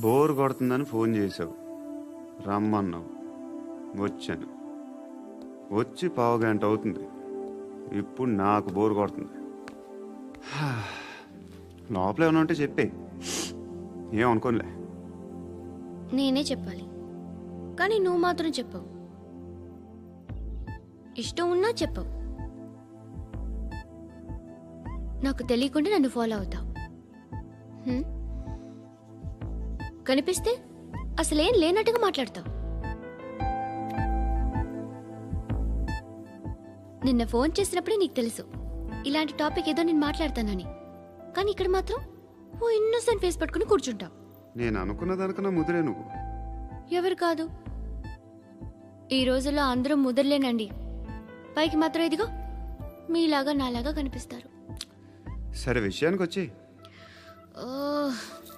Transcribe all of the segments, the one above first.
Bore కొడుతుందని phone చేసావు, రమ్మన్నావు, వచ్చాను. వచ్చి పావుగంట అవుతుంది. ఇప్పుడు నాకు బోర్ కొడుతుంది. లోపల ఏమైనా ఉంటే చెప్పే, ఏమనుకోనిలే. నేనే చెప్పాలి, కానీ నువ్వు మాత్రం చెప్పవు. ఇష్టం ఉన్నా చెప్పవు. నాకు తెలియకుండా నన్ను ఫాలో అవుతావు. కనిపిస్తే అసలేం లేనట్టుగా మాట్లాడతావు. నిన్న ఫోన్ చేసినప్పుడే నీకు తెలుసు ఇలాంటి టాపిక్ ఏదో నేను మాట్లాడతానని, కానీ ఇక్కడ మాత్రం ఓ ఇన్నోసెంట్ ఫేస్ పట్టుకుని కూర్చుంటావు. నేను అనుకున్న దానికన్నా ముదిరే నువ్వు. ఎవరు కాదు, ఈ రోజుల్లో అందరూ ముదరలేనండి. పైకి మాత్రం ఇదిగో మీలాగా నాలాగా కనిపిస్తారు. సరే విషయానికి వచ్చి,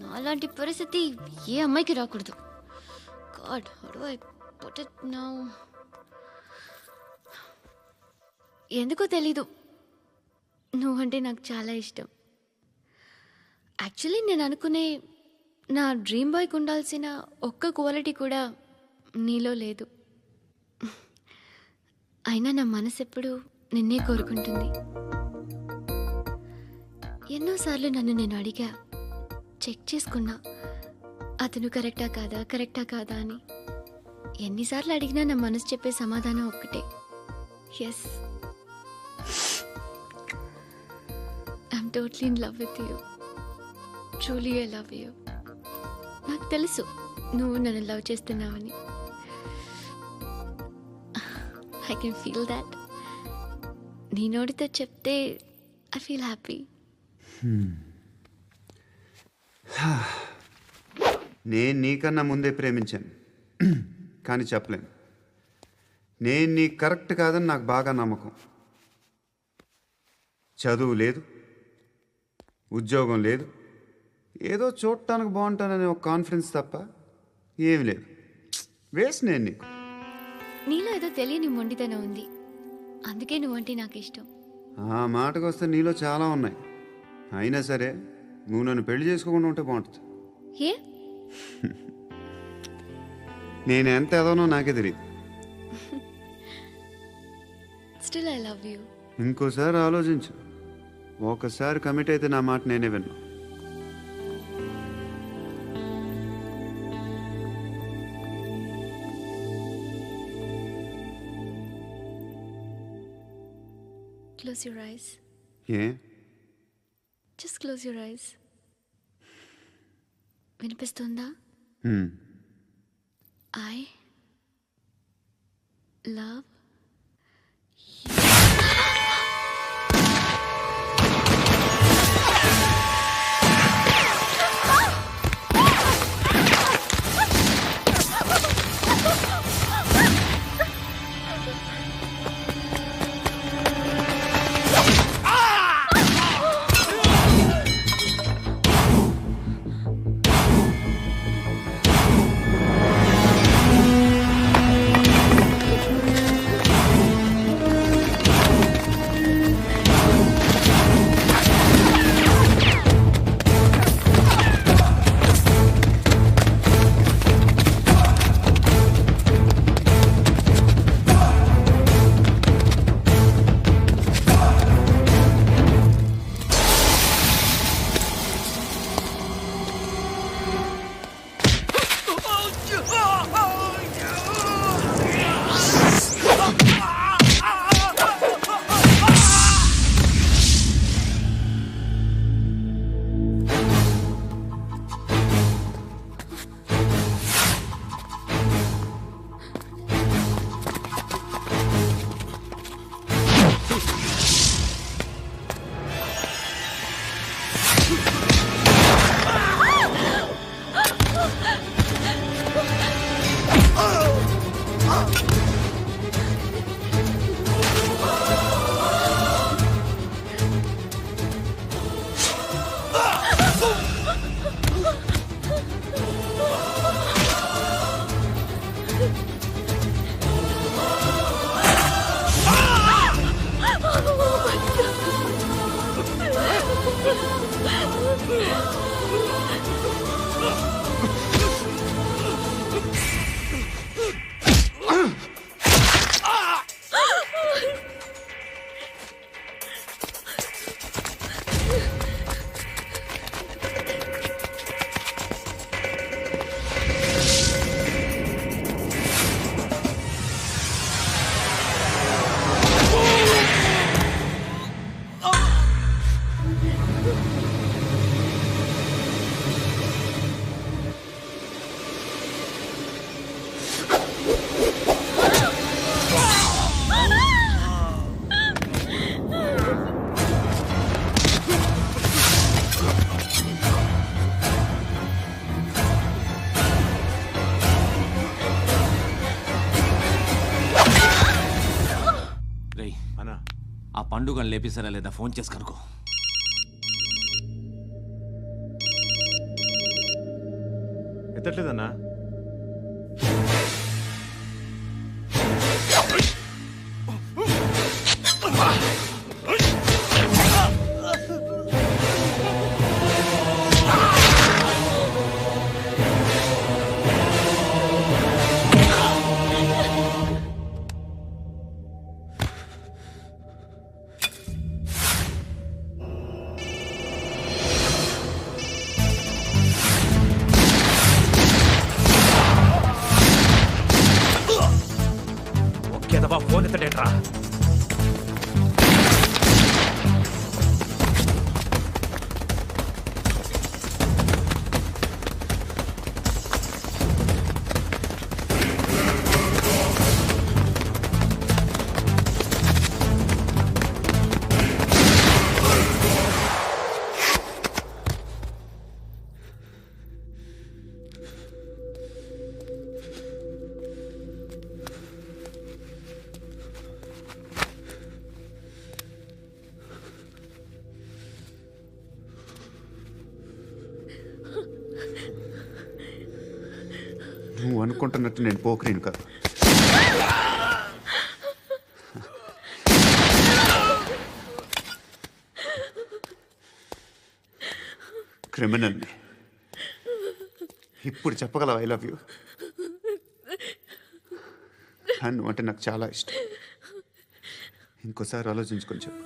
నాలాంటి పరిస్థితి ఏ అమ్మాయికి రాకూడదు. God, how do I put it now? ఎందుకో తెలీదు, నువ్వంటే నాకు చాలా ఇష్టం. యాక్చువల్లీ నేను అనుకునే నా డ్రీమ్ బాయ్కి ఉండాల్సిన ఒక్క క్వాలిటీ కూడా నీలో లేదు. అయినా నా మనసు ఎప్పుడు నిన్నే కోరుకుంటుంది. ఎన్నోసార్లు నన్ను నేను అడిగా, చెక్ చేసుకున్నా అతను కరెక్టా కాదా అని. ఎన్నిసార్లు అడిగినా నా మనసు చెప్పే సమాధానం ఒక్కటే, yes, I'm totally in love with you. Truly I love you. నాకు తెలుసు నువ్వు నన్ను లవ్ చేస్తున్నావని. I can feel that. నీ నోటితో చెప్తే ఐ ఫీల్ హ్యాపీ. నేను నీకన్నా ముందే ప్రేమించాను, కానీ చెప్పలేను. నేను నీకు కరెక్ట్ కాదని నాకు బాగా నమ్మకం. చదువు లేదు, ఉద్యోగం లేదు, ఏదో చూడటానికి బాగుంటాననే ఒక కాన్ఫిడెన్స్ తప్ప ఏమి లేదు. వేస్ట్ నేను నీకు. నీలో ఏదో తెలియని మొండితనం ఉంది, అందుకే నువ్వంటే నాకు ఇష్టం. ఆ మాటకు వస్తే నీలో చాలా ఉన్నాయి. అయినా సరే నువ్వు నన్ను పెళ్లి చేసుకోకుండా ఉంటే బాగుంటుంది. ఏ? నేను ఎంత ఎదవనో నాకే తెలియదు. Still I love you. ఇంకోసారి ఆలోచించు. ఒకసారి కమిట్ అయితే నా మాట నేనే విన్నా. Close your eyes. A? Just close your eyes. వినిపిస్తుందా? I love you. పండుగను లేపిస్తారా లేదా ఫోన్ చేసి కనుకో. ఎత్తట్లేదన్నా. ఫోన్ ఎత్తడేట్రా. నువ్వు అనుకుంటున్నట్టు నేను పోకరీని కాదు. క్రిమినల్ని. ఇప్పుడు చెప్పగలవు ఐ లవ్ యూ. నువ్వు అంటే నాకు చాలా ఇష్టం. ఇంకోసారి ఆలోచించుకొని చెప్పు.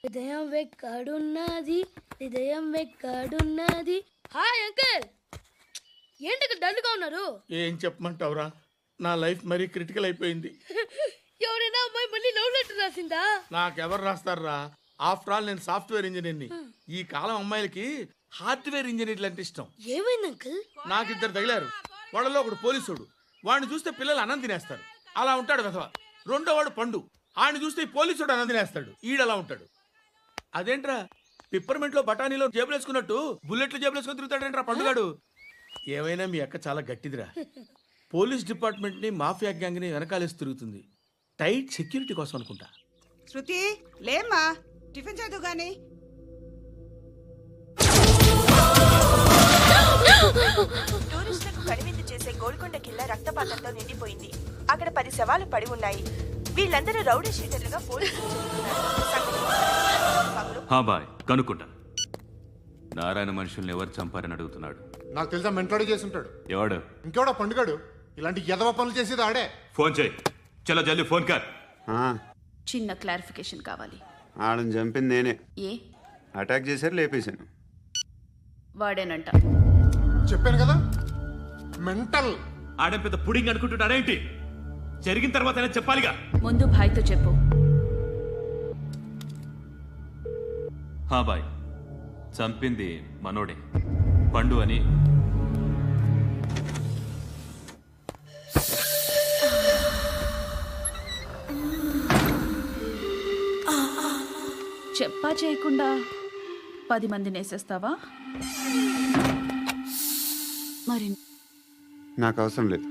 హృదయం వెక్కడున్నది, హృదయం వెక్కడున్నది. హాయ్ అంకుల్, ఏంటి డల్గా ఉన్నారు? ఏం చెప్పమంటావురా, నా లైఫ్ మరీ క్రిటికల్ అయిపోయింది. ఎవరైనా అమ్మాయి మళ్ళీ లవ్ లెటర్ రాసిందా? నాకెవరు రాస్తారా? ఆఫ్టర్ ఆల్ నేను సాఫ్ట్వేర్ ఇంజనీర్ని. ఈ కాలం అమ్మాయిలకి హార్డ్వేర్ ఇంజనీర్లు అంటే ఇష్టం. ఏమైంది అంకుల్? నాకు ఇద్దరు తగిలారు. వాళ్ళలో ఒకడు పోలీసుడు. వాడిని చూస్తే పిల్లలు అన్నం తినేస్తారు, అలా ఉంటాడు వెధవ. రెండో వాడు పండు. ఆడిని చూస్తే ఈ పోలీసుడు అన్నం తినేస్తాడు, ఈడలా ఉంటాడు. అదేంట్రా, పిప్పర్మెంట్ లో బఠానీలో జేబులు వేసుకున్నట్టు బుల్లెట్లు జేబులు వేసుకుని తిరుగుతాడేంట్రా పండుగాడు. ఏమైనా మీ అక్క చాలా గట్టిదిరా. పోలీస్ డిపార్ట్మెంట్ ని మాఫియా గ్యాంగ్ ని వెనకాలేసి తిరుగుతుంది. టైట్ సెక్యూరిటీ కోసం అనుకుంటా. శృతి లేమ్మా, టిఫిన్ చేద్దు గాని. టూరిస్టులకు కనువిందు చేసే గోల్కొండ కిల్లా రక్తపాతంతో నిండిపోయింది. అక్కడ 10 శవాలు పడి ఉన్నాయి. వీళ్ళందరూ రౌడీ షీటర్లుగా పోలీసులు బాయ్ కనుక్కుంటా. నారాయణ మనుషుల్ని ఎవరు చంపారని అడుగుతున్నాడు. నాకు తెలుసా, మెంటోడి చేసి ఉంటాడు. ఎవడు? ఇంకెవడా పండుగాడు. ఇలాంటి ఎదవ పనులు చేసేది ఆడే. ఫోన్ చేయి. చలో జల్దీ ఫోన్ కర్. చిన్న క్లారిఫికేషన్ కావాలి. ఆడని చంపింది నేనే. ఏ అటాక్ చేశారు, లేపేశాను. వాడేనంట. చెప్పాను కదా, మెంటల్. ఆడే పెద్ద పుడింగ్ అనుకుంటున్నాడేంటి? జరిగిన తర్వాత అయినా చెప్పాలిగా. ముందు భాయ్తో చెప్పు. బాయ్, చంపింది మనోడే, పండు అని. చెప్పా చేయకుండా 10 మందిని వేసేస్తావా? మరి నాకు అవసరం లేదు.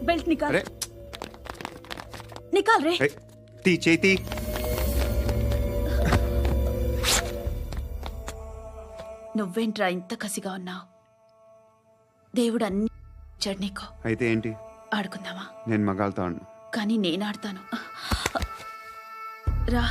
బెల్ట్ నికాల్. నికాల్ రే. తీ చేతి. నువ్వేంట్రా ఇంత కసిగా ఉన్నావు? దేవుడు అన్ని ఇచ్చాడు నీకు. అయితే ఏంటి? ఆడుకుందామా? నేను మగాళ్ళతో ఆడను. కానీ నేను ఆడతాను. రా.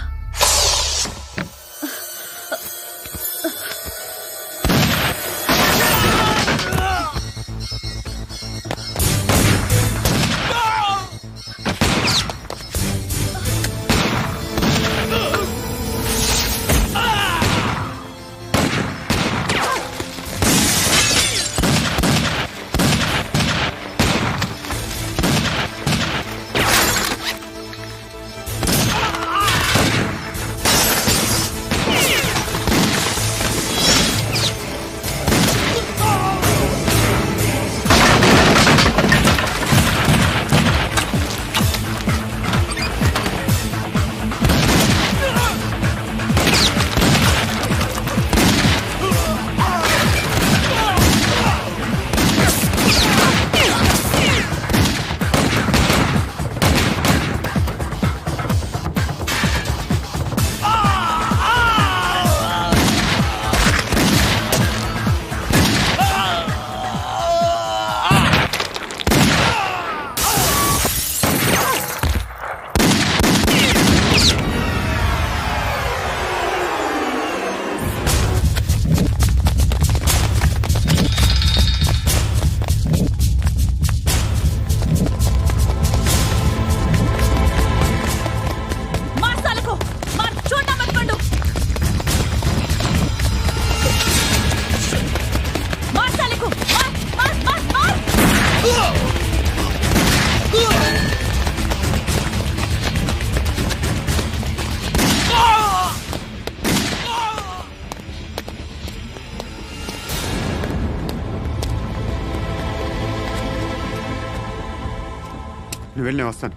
నువ్వు వెళ్ళి నేను వస్తాను.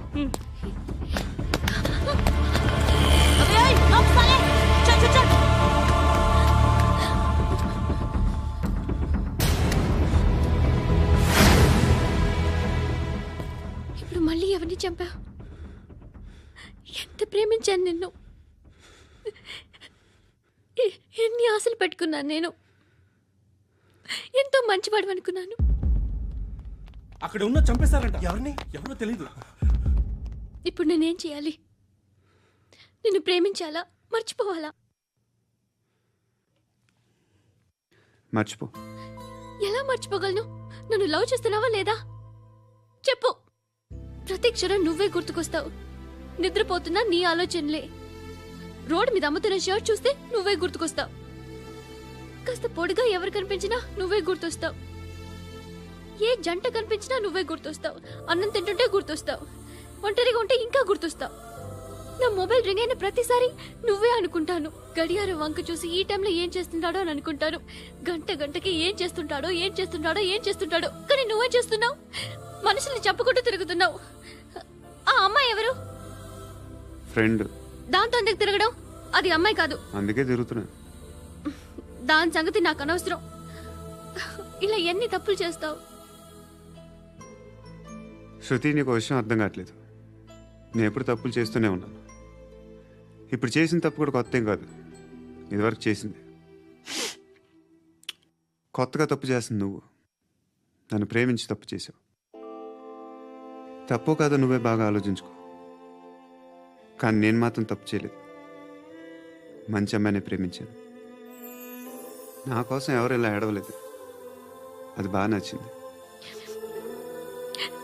ఇప్పుడు మళ్ళీ ఎవరిని చంపా? ఎంత ప్రేమించాను నిన్ను, ఎన్ని ఆశలు పెట్టుకున్నాను నేను. ఎంతో మంచివాడు అనుకున్నాను. అక్కడ ఉన్న చంపేస్తారంట. ఎవరిని? ఎవరో తెలీదు. ఇప్పుడు నేనేం చేయాలి? నిన్ను ప్రేమించాలా, మర్చిపోవాలా? మర్చిపో. ఎలా మర్చిపోగలను? నన్ను లవ్ చేస్తున్నావా లేదా చెప్పు. ప్రతి క్షణం నువ్వే గుర్తుకొస్తావు. నిద్రపోతున్నా నీ ఆలోచనలే. రోడ్డు మీద అమ్ముతున్న షర్ట్ చూస్తే నువ్వే గుర్తుకొస్తావు. కాస్త పొడిగా ఎవరు కనిపించినా నువ్వే గుర్తొస్తావు. ఏ జంట కనిపించినా నువ్వే గుర్తొస్తావు. అన్నం తింటుంటే గుర్తొస్తావు. ఒంటరిగా ఉంటే ఇంకా గుర్తొస్తావు. నా మొబైల్ రింగ్ అయిన ప్రతిసారి నువ్వే అనుకుంటాను. గడియారం వంక చూసి ఈ టైంలో ఏం చేస్తుంటాడో అని అనుకుంటాను. గంట గంటకి ఏం చేస్తుంటాడో కానీ నువ్వే చేస్తున్నావు. మనుషుల్ని చెప్పుకుంటూ తిరుగుతున్నావు. ఆ అమ్మాయి ఎవరు? ఫ్రెండ్. దాంతో ఎందుకు తిరగడం? అది అమ్మాయి కాదు. అందుకే తిరుగుతున్నా. దాని సంగతి నాకు అనవసరం. ఇలా ఎన్ని తప్పులు చేస్తావు? శృతి, నీకు విషయం అర్థం కావట్లేదు. నేను ఎప్పుడు తప్పులు చేస్తూనే ఉన్నాను. ఇప్పుడు చేసిన తప్పు కూడా కొత్త ఏం కాదు. ఇదివరకు చేసింది. కొత్తగా తప్పు చేస్తుంది నువ్వు. నన్ను ప్రేమించి తప్పు చేసావు. తప్పు కాదో నువ్వే బాగా ఆలోచించుకో. కానీ నేను మాత్రం తప్పు చేయలేదు. మంచి అమ్మాయిని ప్రేమించాను. నా కోసం ఎవరు ఇలా ఏడవలేదు. అది బాగా నచ్చింది.